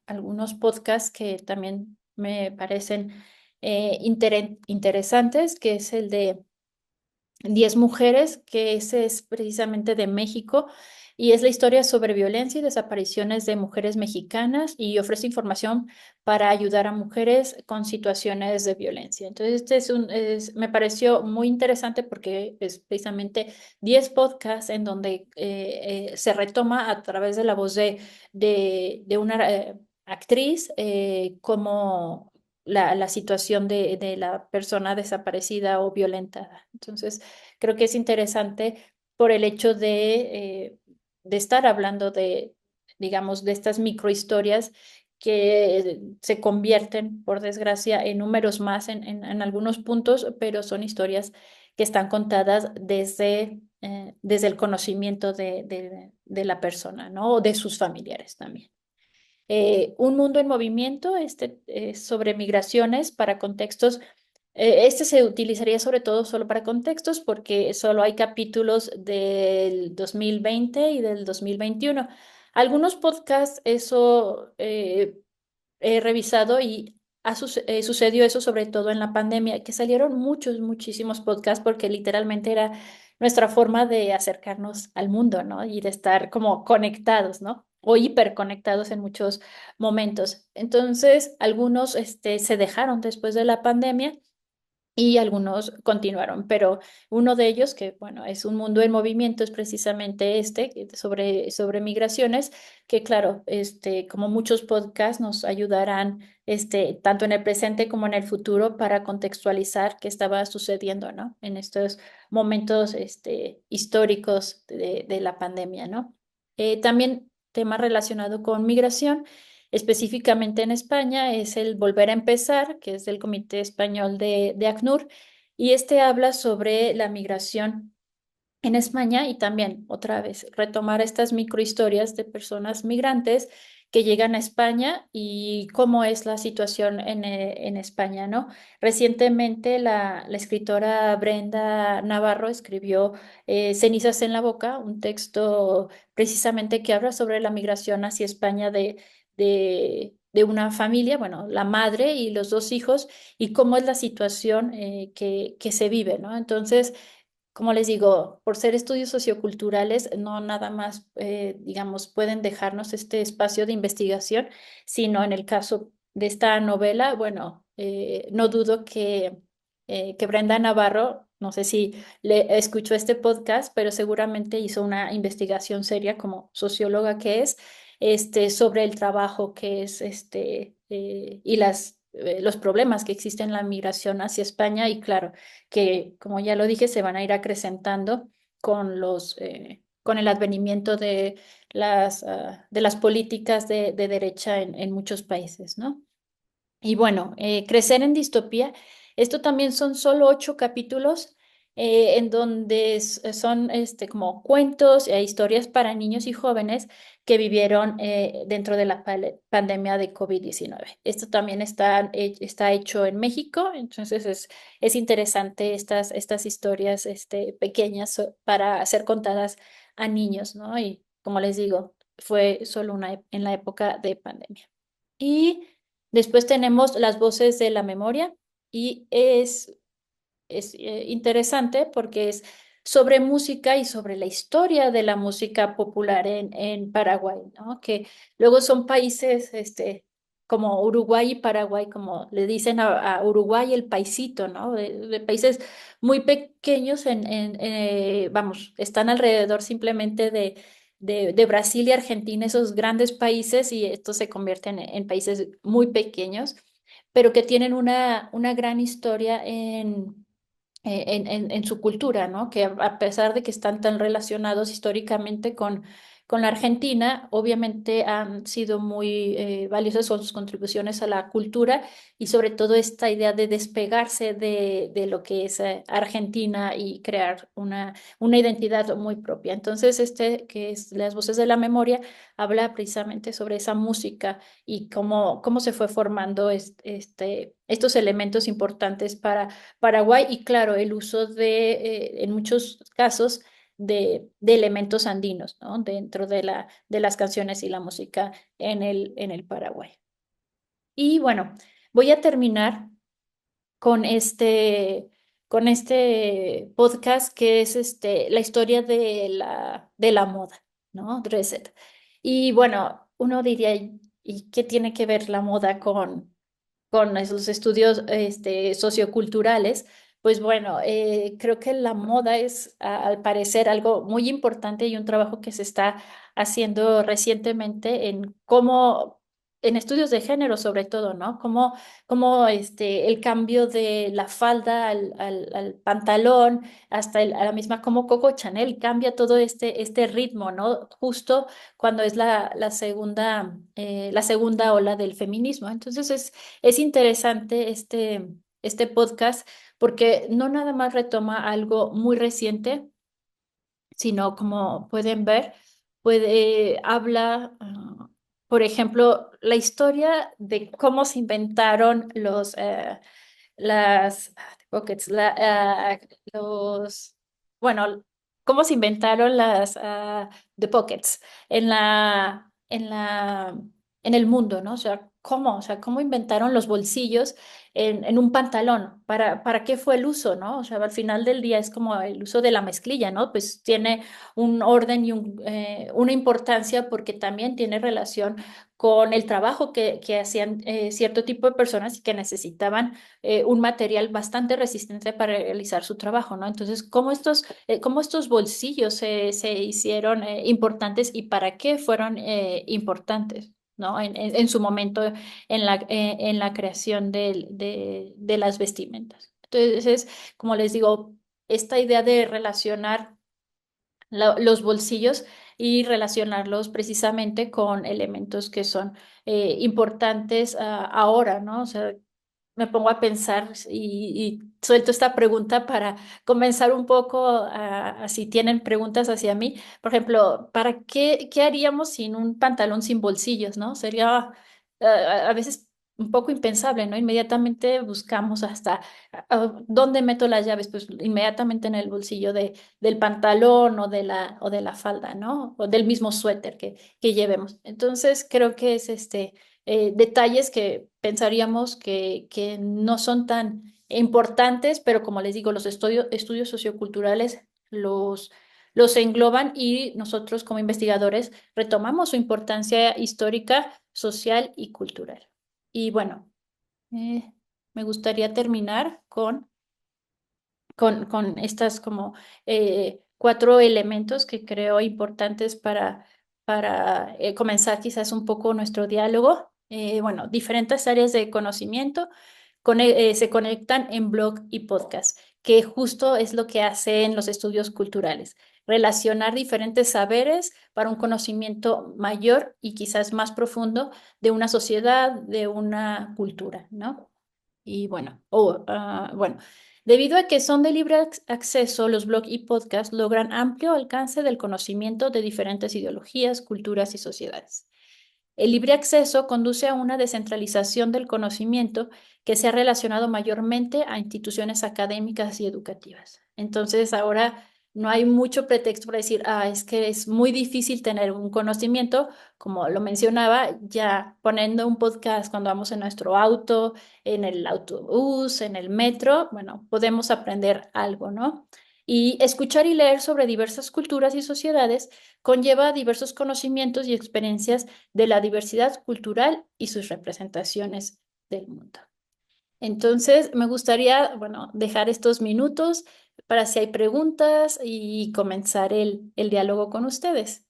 Speaker 3: algunos podcasts que también me parecen interesantes, que es el de 10 mujeres, que ese es precisamente de México y es la historia sobre violencia y desapariciones de mujeres mexicanas y ofrece información para ayudar a mujeres con situaciones de violencia. Entonces, me pareció muy interesante porque es precisamente 10 podcasts en donde se retoma a través de la voz de una actriz como la situación de la persona desaparecida o violentada. Entonces, creo que es interesante por el hecho de estar hablando digamos, de estas microhistorias que se convierten, por desgracia, en números más en algunos puntos, pero son historias que están contadas desde el conocimiento de la persona, ¿no? O de sus familiares también. Un mundo en movimiento, sobre migraciones para contextos. Este se utilizaría sobre todo solo para contextos porque solo hay capítulos del 2020 y del 2021. Algunos podcasts, eso he revisado y sucedió eso sobre todo en la pandemia, que salieron muchísimos podcasts porque literalmente era nuestra forma de acercarnos al mundo, ¿no? Y de estar como conectados, ¿no? O hiperconectados en muchos momentos. Entonces, algunos se dejaron después de la pandemia y algunos continuaron, pero uno de ellos, que bueno, es Un Mundo en Movimiento, es precisamente sobre migraciones, que claro, como muchos podcasts nos ayudarán, tanto en el presente como en el futuro para contextualizar qué estaba sucediendo, ¿no? En estos momentos, históricos de la pandemia, ¿no? También tema relacionado con migración. Específicamente en España es el Volver a Empezar, que es del Comité Español de ACNUR, y habla sobre la migración en España y también, otra vez, retomar estas microhistorias de personas migrantes que llegan a España y cómo es la situación en España, ¿no? Recientemente la escritora Brenda Navarro escribió Cenizas en la Boca, un texto precisamente que habla sobre la migración hacia España de una familia, bueno, la madre y los dos hijos, y cómo es la situación que se vive, ¿no? Entonces, como les digo, por ser estudios socioculturales, no nada más, digamos, pueden dejarnos este espacio de investigación, sino en el caso de esta novela, bueno, no dudo que Brenda Navarro, no sé si le escuchó este podcast, pero seguramente hizo una investigación seria como socióloga que es, sobre el trabajo que es, y los problemas que existen en la migración hacia España y claro que, como ya lo dije, se van a ir acrecentando con el advenimiento de las políticas de derecha en muchos países, ¿no? Y bueno, Crecer en Distopía, esto también son solo 8 capítulos en donde son como cuentos e historias para niños y jóvenes que vivieron dentro de la pandemia de COVID-19. Esto también está hecho en México, entonces es interesante estas historias pequeñas para ser contadas a niños, ¿no? Y como les digo, fue solo en la época de pandemia. Y después tenemos Las Voces de la Memoria y es interesante porque es sobre música y sobre la historia de la música popular en Paraguay, ¿no? Que luego son países, como Uruguay y Paraguay, como le dicen a Uruguay el paisito, ¿no? De países muy pequeños vamos, están alrededor simplemente de Brasil y Argentina, esos grandes países, y estos se convierten en países muy pequeños, pero que tienen una gran historia en su cultura, ¿no? Que a pesar de que están tan relacionados históricamente con la Argentina, obviamente han sido muy valiosas con sus contribuciones a la cultura y sobre todo esta idea de despegarse de lo que es Argentina y crear una identidad muy propia. Entonces, que es Las Voces de la Memoria, habla precisamente sobre esa música y cómo se fue formando estos elementos importantes para Paraguay y claro, el uso en muchos casos, de elementos andinos, ¿no? Dentro de las canciones y la música en el Paraguay. Y bueno, voy a terminar con este podcast que es la historia de la moda, ¿no? Reset. Y bueno, uno diría, ¿y qué tiene que ver la moda con esos estudios socioculturales? Pues bueno, creo que la moda es al parecer algo muy importante y un trabajo que se está haciendo recientemente en estudios de género sobre todo, ¿no? Como el cambio de la falda al pantalón, hasta a la misma como Coco Chanel cambia todo este ritmo, ¿no? Justo cuando es la segunda ola del feminismo. Entonces es interesante este podcast porque no nada más retoma algo muy reciente, sino como pueden ver, habla, por ejemplo, la historia de cómo se inventaron pockets, bueno, cómo se inventaron the pockets en la, en la, en el mundo, ¿no? O sea, cómo inventaron los bolsillos en un pantalón, ¿para qué fue el uso, ¿no? O sea, al final del día es como el uso de la mezclilla, ¿no? Pues tiene un orden y una importancia porque también tiene relación con el trabajo que hacían cierto tipo de personas y que necesitaban un material bastante resistente para realizar su trabajo, ¿no? Entonces, ¿cómo estos bolsillos se hicieron importantes y para qué fueron importantes? ¿No? En su momento en la creación de las vestimentas. Entonces, como les digo, esta idea de relacionar los bolsillos y relacionarlos precisamente con elementos que son importantes ahora, ¿no? O sea, me pongo a pensar y suelto esta pregunta para comenzar un poco si tienen preguntas hacia mí. Por ejemplo, ¿qué haríamos sin un pantalón sin bolsillos, ¿no? Sería a veces un poco impensable, ¿no? Inmediatamente buscamos hasta dónde meto las llaves, pues inmediatamente en el bolsillo del pantalón o de la falda, ¿no? O del mismo suéter que llevemos. Entonces, creo que es detalles que pensaríamos que no son tan importantes, pero como les digo, los estudios socioculturales los engloban y nosotros como investigadores retomamos su importancia histórica, social y cultural. Y bueno, eh, me gustaría terminar con estas como cuatro elementos que creo importantes para comenzar quizás un poco nuestro diálogo. Bueno, diferentes áreas de conocimiento se conectan en blog y podcast, que justo es lo que hacen los estudios culturales, relacionar diferentes saberes para un conocimiento mayor y quizás más profundo de una sociedad, de una cultura, ¿no? Y bueno, debido a que son de libre acceso, los blogs y podcasts logran amplio alcance del conocimiento de diferentes ideologías, culturas y sociedades. El libre acceso conduce a una descentralización del conocimiento que se ha relacionado mayormente a instituciones académicas y educativas. Entonces, ahora no hay mucho pretexto para decir, es que es muy difícil tener un conocimiento, como lo mencionaba, ya poniendo un podcast cuando vamos en nuestro auto, en el autobús, en el metro, bueno, podemos aprender algo, ¿no? Y escuchar y leer sobre diversas culturas y sociedades conlleva diversos conocimientos y experiencias de la diversidad cultural y sus representaciones del mundo. Entonces, me gustaría, bueno, dejar estos minutos para si hay preguntas y comenzar el diálogo con ustedes.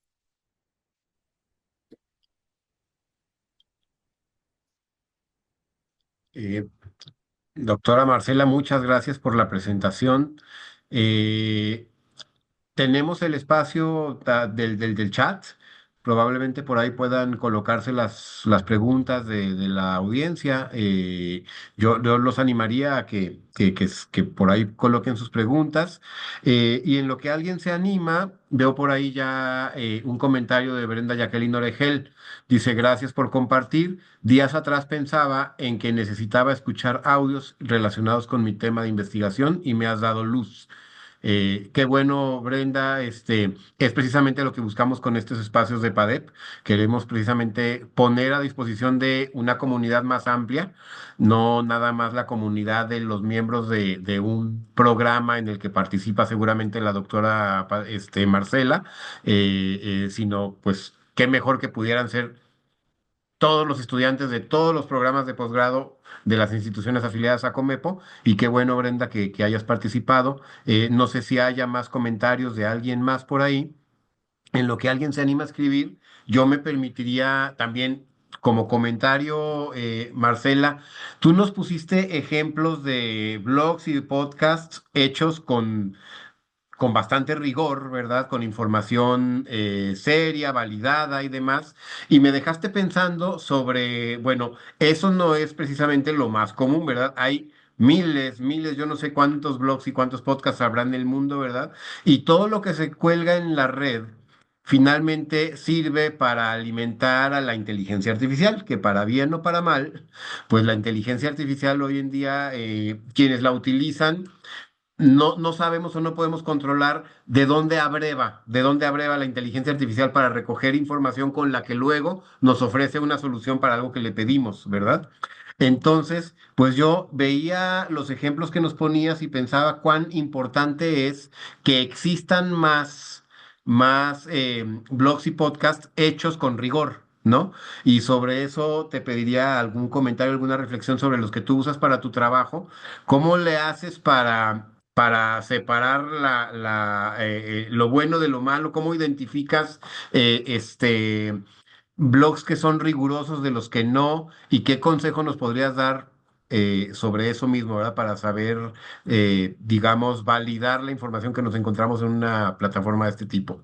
Speaker 1: Eh, Doctora Marcela, muchas gracias por la presentación. Eh, Tenemos el espacio del chat. Probablemente por ahí puedan colocarse las preguntas de la audiencia. Yo los animaría a que por ahí coloquen sus preguntas. Y en lo que alguien se anima, veo por ahí ya un comentario de Brenda Jacqueline Oregel. Dice, gracias por compartir. Días atrás pensaba en que necesitaba escuchar audios relacionados con mi tema de investigación y me has dado luz. Qué bueno, Brenda. Es precisamente lo que buscamos con estos espacios de PADEP. Queremos precisamente poner a disposición de una comunidad más amplia, no nada más la comunidad de los miembros de un programa en el que participa seguramente la doctora Marcela, sino pues qué mejor que pudieran ser todos los estudiantes de todos los programas de posgrado de las instituciones afiliadas a Comepo. Y qué bueno, Brenda, que hayas participado. No sé si haya más comentarios de alguien más por ahí. En lo que alguien se anima a escribir, yo me permitiría también, como comentario, Marcela, tú nos pusiste ejemplos de blogs y de podcasts hechos con bastante rigor, ¿verdad? Con información seria, validada y demás. Y me dejaste pensando sobre, bueno, eso no es precisamente lo más común, ¿verdad? Hay miles, yo no sé cuántos blogs y cuántos podcasts habrá en el mundo, ¿verdad? Y todo lo que se cuelga en la red finalmente sirve para alimentar a la inteligencia artificial, que para bien o para mal, pues la inteligencia artificial hoy en día, quienes la utilizan, no sabemos o no podemos controlar de dónde abreva la inteligencia artificial para recoger información con la que luego nos ofrece una solución para algo que le pedimos, ¿verdad? Entonces, pues yo veía los ejemplos que nos ponías y pensaba cuán importante es que existan más blogs y podcasts hechos con rigor, ¿no? Y sobre eso te pediría algún comentario, alguna reflexión sobre los que tú usas para tu trabajo. ¿Cómo le haces para separar lo bueno de lo malo? ¿Cómo identificas blogs que son rigurosos de los que no? ¿Y qué consejo nos podrías dar sobre eso mismo, ¿verdad? Para saber, digamos, validar la información que nos encontramos en una plataforma de este tipo.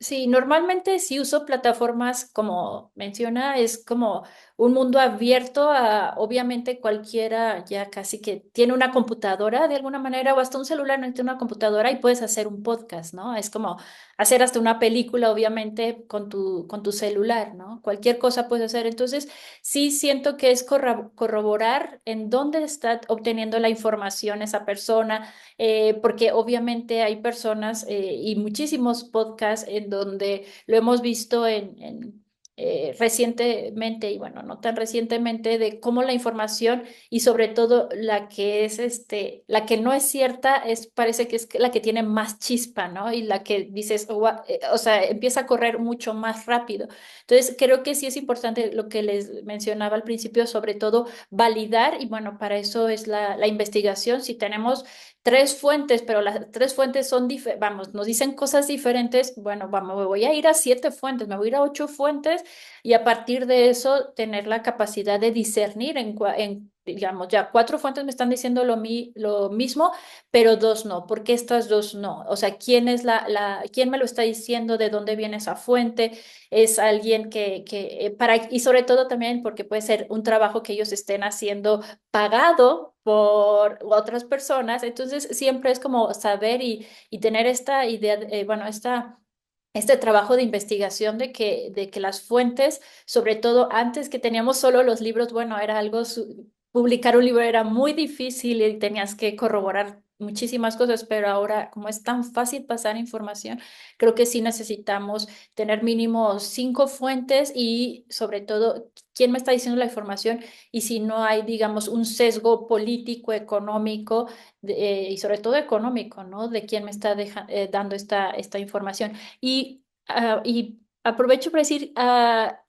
Speaker 3: Sí, normalmente si uso plataformas como menciona, es como un mundo abierto a, obviamente cualquiera ya casi que tiene una computadora de alguna manera o hasta un celular no tiene una computadora y puedes hacer un podcast, ¿no? Es como hacer hasta una película, obviamente, con tu celular, ¿no? Cualquier cosa puedes hacer. Entonces, sí siento que es corroborar en dónde está obteniendo la información esa persona, porque obviamente hay personas y muchísimos podcasts en donde lo hemos visto recientemente y bueno, no tan recientemente, de cómo la información y sobre todo la que es la que no es cierta parece que es la que tiene más chispa, ¿no? Y la que dices, o sea, empieza a correr mucho más rápido. Entonces, creo que sí es importante lo que les mencionaba al principio, sobre todo validar y bueno, para eso es la investigación. Si tenemos tres fuentes, pero las tres fuentes son diferentes, vamos, nos dicen cosas diferentes, bueno, vamos, me voy a ir a siete fuentes, me voy a ir a ocho fuentes y a partir de eso tener la capacidad de discernir digamos, ya cuatro fuentes me están diciendo lo mismo, pero dos no. ¿Por qué estas dos no? O sea, ¿quién es quién me lo está diciendo? ¿De dónde viene esa fuente? ¿Es alguien y sobre todo también porque puede ser un trabajo que ellos estén haciendo pagado por otras personas? Entonces, siempre es como saber y tener esta idea, bueno, este trabajo de investigación de que las fuentes, sobre todo antes que teníamos solo los libros, bueno, era algo, publicar un libro era muy difícil y tenías que corroborar muchísimas cosas, pero ahora como es tan fácil pasar información, creo que sí necesitamos tener mínimo 5 fuentes y sobre todo quién me está diciendo la información y si no hay, digamos, un sesgo político, económico y sobre todo económico, ¿no? De quién me está dando esta información. Y aprovecho para decir,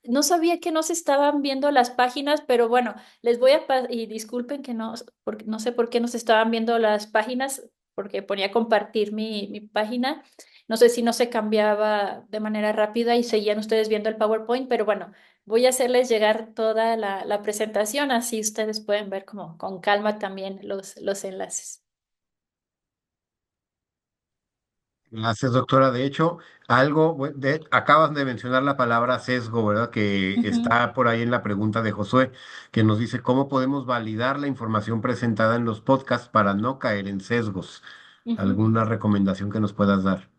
Speaker 3: no sabía que no se estaban viendo las páginas, pero bueno, les voy y disculpen que no, porque no sé por qué no se estaban viendo las páginas, porque ponía compartir mi página. No sé si no se cambiaba de manera rápida y seguían ustedes viendo el PowerPoint, pero bueno, voy a hacerles llegar toda la presentación, así ustedes pueden ver como con calma también los enlaces.
Speaker 1: Gracias, doctora. De hecho, acabas de mencionar la palabra sesgo, ¿verdad? Que
Speaker 3: Ujú,
Speaker 1: está por ahí en la pregunta de Josué, que nos dice cómo podemos validar la información presentada en los podcasts para no caer en sesgos.
Speaker 3: ujú.
Speaker 1: ¿Alguna recomendación que nos puedas dar?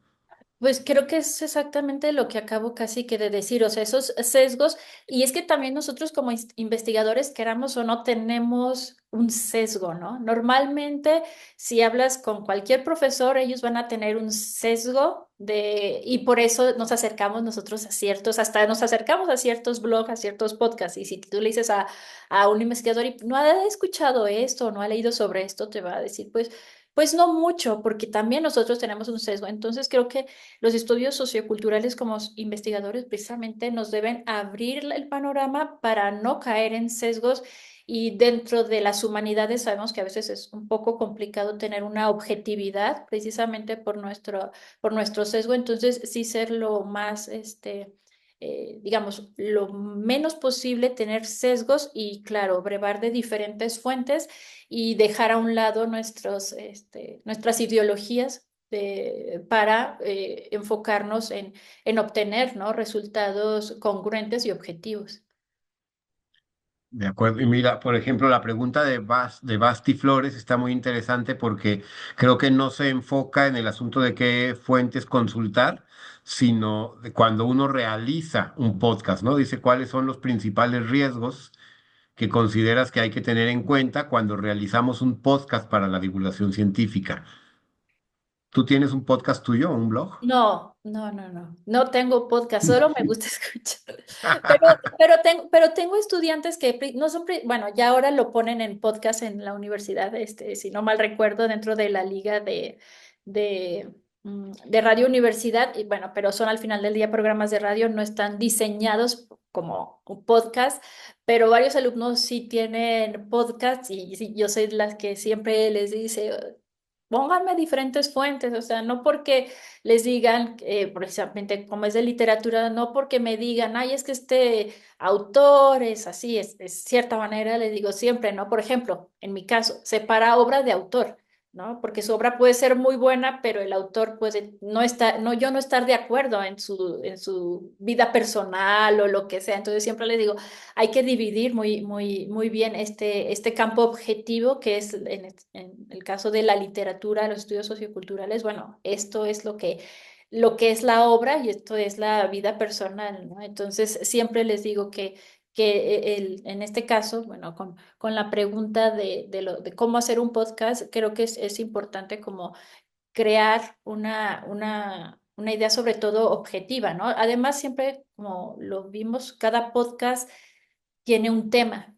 Speaker 3: Pues creo que es exactamente lo que acabo casi que de decir, o sea, esos sesgos, y es que también nosotros como investigadores, queramos o no, tenemos un sesgo, ¿no? Normalmente, si hablas con cualquier profesor, ellos van a tener un sesgo y por eso nos acercamos nosotros a hasta nos acercamos a ciertos blogs, a ciertos podcasts, y si tú le dices a un investigador y no ha escuchado esto, no ha leído sobre esto, te va a decir, pues no mucho, porque también nosotros tenemos un sesgo. Entonces creo que los estudios socioculturales como investigadores precisamente nos deben abrir el panorama para no caer en sesgos y dentro de las humanidades sabemos que a veces es un poco complicado tener una objetividad precisamente por nuestro sesgo, entonces sí ser lo más, digamos, lo menos posible tener sesgos y claro, brevar de diferentes fuentes y dejar a un lado nuestras ideologías para enfocarnos en obtener, ¿no? Resultados congruentes y objetivos.
Speaker 1: De acuerdo. Y mira, por ejemplo, la pregunta de Basti Flores está muy interesante porque creo que no se enfoca en el asunto de qué fuentes consultar, sino de cuando uno realiza un podcast, ¿no? Dice cuáles son los principales riesgos que consideras que hay que tener en cuenta cuando realizamos un podcast para la divulgación científica. ¿Tú tienes un podcast tuyo o un blog?
Speaker 3: No, no, no, no. No tengo podcast, solo me gusta escuchar. Pero, pero tengo estudiantes que no son, bueno, ya ahora lo ponen en podcast en la universidad, si no mal recuerdo, dentro de la liga de Radio Universidad, y bueno, pero son al final del día programas de radio, no están diseñados como un podcast, pero varios alumnos sí tienen podcast y sí, yo soy la que siempre les dice, pónganme diferentes fuentes, o sea, no porque les digan, precisamente como es de literatura, no porque me digan, ay, es que este autor es así, es cierta manera, les digo siempre, ¿no? Por ejemplo, en mi caso, separa obra de autor, ¿no? Porque su obra puede ser muy buena, pero el autor puede no estar, no, yo no estar de acuerdo en su vida personal o lo que sea. Entonces siempre les digo, hay que dividir muy, muy, muy bien este campo objetivo que es en el caso de la literatura, los estudios socioculturales. Bueno, esto es lo que es la obra y esto es la vida personal, ¿no? Entonces siempre les digo que en este caso, bueno, con la pregunta de cómo hacer un podcast, creo que es importante como crear una idea sobre todo objetiva, ¿no? Además, siempre, como lo vimos, cada podcast tiene un tema.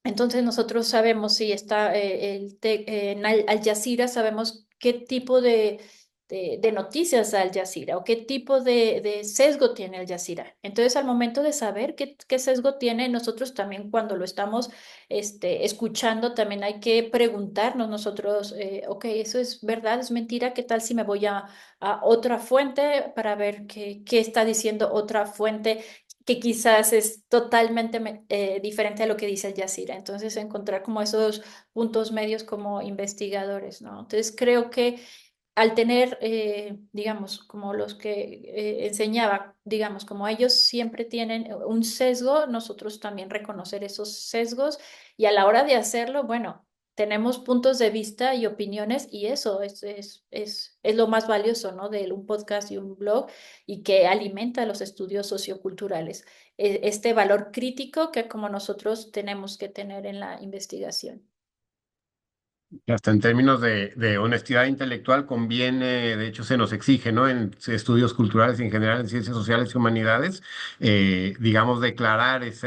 Speaker 3: Entonces nosotros sabemos si está en Al Jazeera, sabemos qué tipo de noticias da Al Jazeera o qué tipo de sesgo tiene Al Jazeera. Entonces al momento de saber qué sesgo tiene, nosotros también cuando lo estamos escuchando, también hay que preguntarnos nosotros, ok, eso es verdad, es mentira, ¿qué tal si me voy a otra fuente para ver qué está diciendo otra fuente? Que quizás es totalmente diferente a lo que dice el Yacira. Entonces, encontrar como esos puntos medios como investigadores, ¿no? Entonces, creo que al tener, digamos, como los que enseñaba, digamos, como ellos siempre tienen un sesgo, nosotros también reconocer esos sesgos y a la hora de hacerlo, bueno, tenemos puntos de vista y opiniones y eso es lo más valioso, ¿no? De un podcast y un blog y que alimenta los estudios socioculturales, este valor crítico que como nosotros tenemos que tener en la investigación.
Speaker 1: Hasta en términos de honestidad intelectual conviene, de hecho se nos exige, ¿no? En estudios culturales y en general en ciencias sociales y humanidades, digamos, declarar esa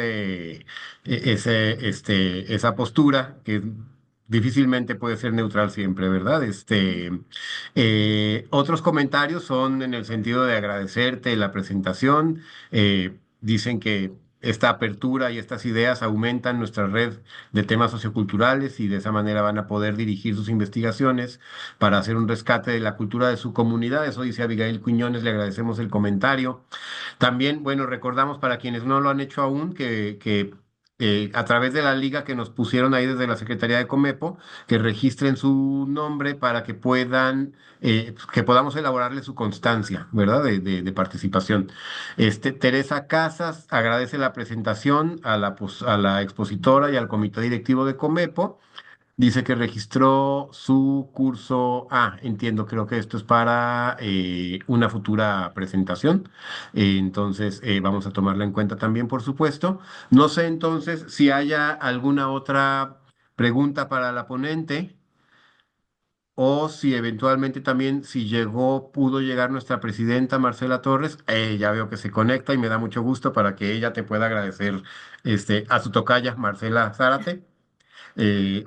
Speaker 1: postura que difícilmente puede ser neutral siempre, ¿verdad? Otros comentarios son en el sentido de agradecerte la presentación. Dicen que esta apertura y estas ideas aumentan nuestra red de temas socioculturales y de esa manera van a poder dirigir sus investigaciones para hacer un rescate de la cultura de su comunidad. Eso dice Abigail Quiñones, le agradecemos el comentario. También, bueno, recordamos para quienes no lo han hecho aún que a través de la liga que nos pusieron ahí desde la Secretaría de Comepo, que registren su nombre para que que podamos elaborarle su constancia, ¿verdad? De participación. Teresa Casas agradece la presentación a la expositora y al comité directivo de Comepo. Dice que registró su curso. Ah, entiendo, creo que esto es para una futura presentación. Entonces, vamos a tomarla en cuenta también, por supuesto. No sé entonces si haya alguna otra pregunta para la ponente o si eventualmente también, si pudo llegar nuestra presidenta Marcela Torres. Ya veo que se conecta y me da mucho gusto para que ella te pueda agradecer a su tocaya, Marcela Zárate.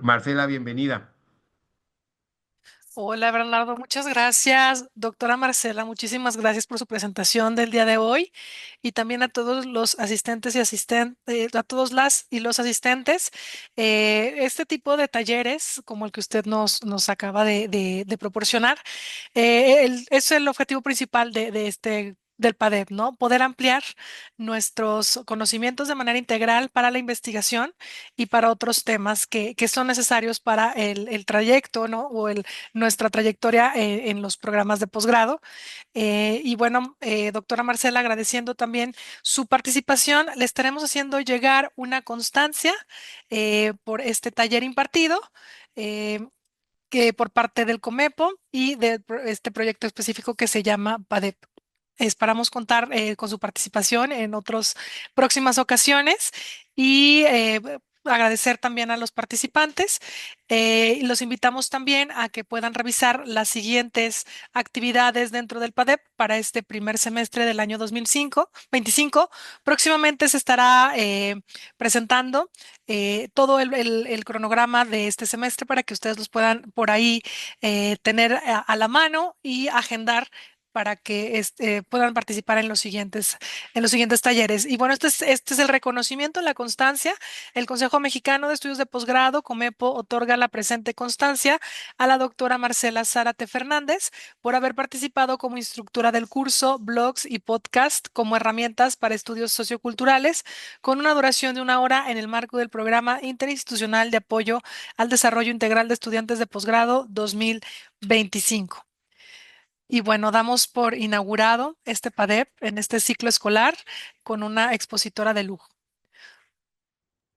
Speaker 1: Marcela, bienvenida.
Speaker 4: Hola Bernardo, muchas gracias. Doctora Marcela, muchísimas gracias por su presentación del día de hoy y también a todos los asistentes y asistentes, a todos las y los asistentes. Este tipo de talleres, como el que usted nos acaba de proporcionar, es el objetivo principal de este del PADEP, ¿no? Poder ampliar nuestros conocimientos de manera integral para la investigación y para otros temas que son necesarios para el trayecto, ¿no? O nuestra trayectoria en los programas de posgrado. Y bueno, doctora Marcela, agradeciendo también su participación, le estaremos haciendo llegar una constancia por este taller impartido. eh, que por parte del Comepo y de este proyecto específico que se llama PADEP. Esperamos contar con su participación en otras próximas ocasiones y agradecer también a los participantes. Los invitamos también a que puedan revisar las siguientes actividades dentro del PADEP para este primer semestre del año 2025. Próximamente se estará presentando todo el cronograma de este semestre para que ustedes los puedan por ahí tener a la mano y agendar para que puedan participar en los siguientes talleres. Y bueno, este es el reconocimiento, la constancia. El Consejo Mexicano de Estudios de Posgrado, Comepo, otorga la presente constancia a la doctora Marcela Zárate Fernández por haber participado como instructora del curso, blogs y podcast como herramientas para estudios socioculturales, con una duración de 1 hora en el marco del Programa Interinstitucional de Apoyo al Desarrollo Integral de Estudiantes de Posgrado 2025. Y bueno, damos por inaugurado este PADEP en este ciclo escolar con una expositora de lujo.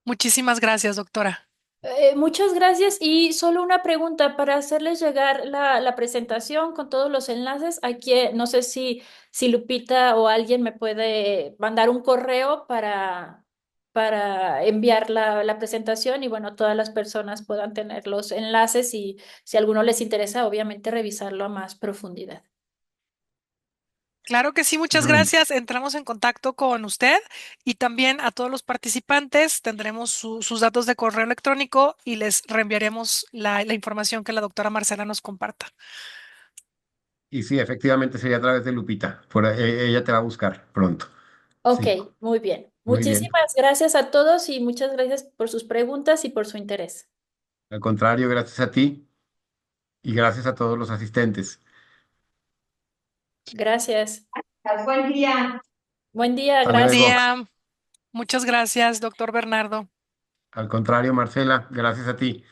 Speaker 4: Muchísimas gracias, doctora.
Speaker 3: Muchas gracias y solo una pregunta para hacerles llegar la presentación con todos los enlaces. Aquí no sé si Lupita o alguien me puede mandar un correo para enviar la presentación y bueno, todas las personas puedan tener los enlaces y si a alguno les interesa, obviamente revisarlo a más profundidad.
Speaker 4: Claro que sí, muchas gracias. Entramos en contacto con usted y también a todos los participantes. Tendremos sus datos de correo electrónico y les reenviaremos la información que la doctora Marcela nos comparta.
Speaker 1: Y sí, efectivamente sería a través de Lupita. Ella te va a buscar pronto.
Speaker 3: Ok,
Speaker 1: Sí,
Speaker 3: muy bien.
Speaker 1: muy bien.
Speaker 3: Muchísimas gracias a todos y muchas gracias por sus preguntas y por su interés.
Speaker 1: Al contrario, gracias a ti y gracias a todos los asistentes.
Speaker 3: Gracias.
Speaker 5: Buen día.
Speaker 3: Buen día,
Speaker 1: Hasta
Speaker 4: Buen
Speaker 3: gracias.
Speaker 1: luego.
Speaker 4: día. Muchas gracias, doctor Bernardo.
Speaker 1: Al contrario, Marcela, gracias a ti.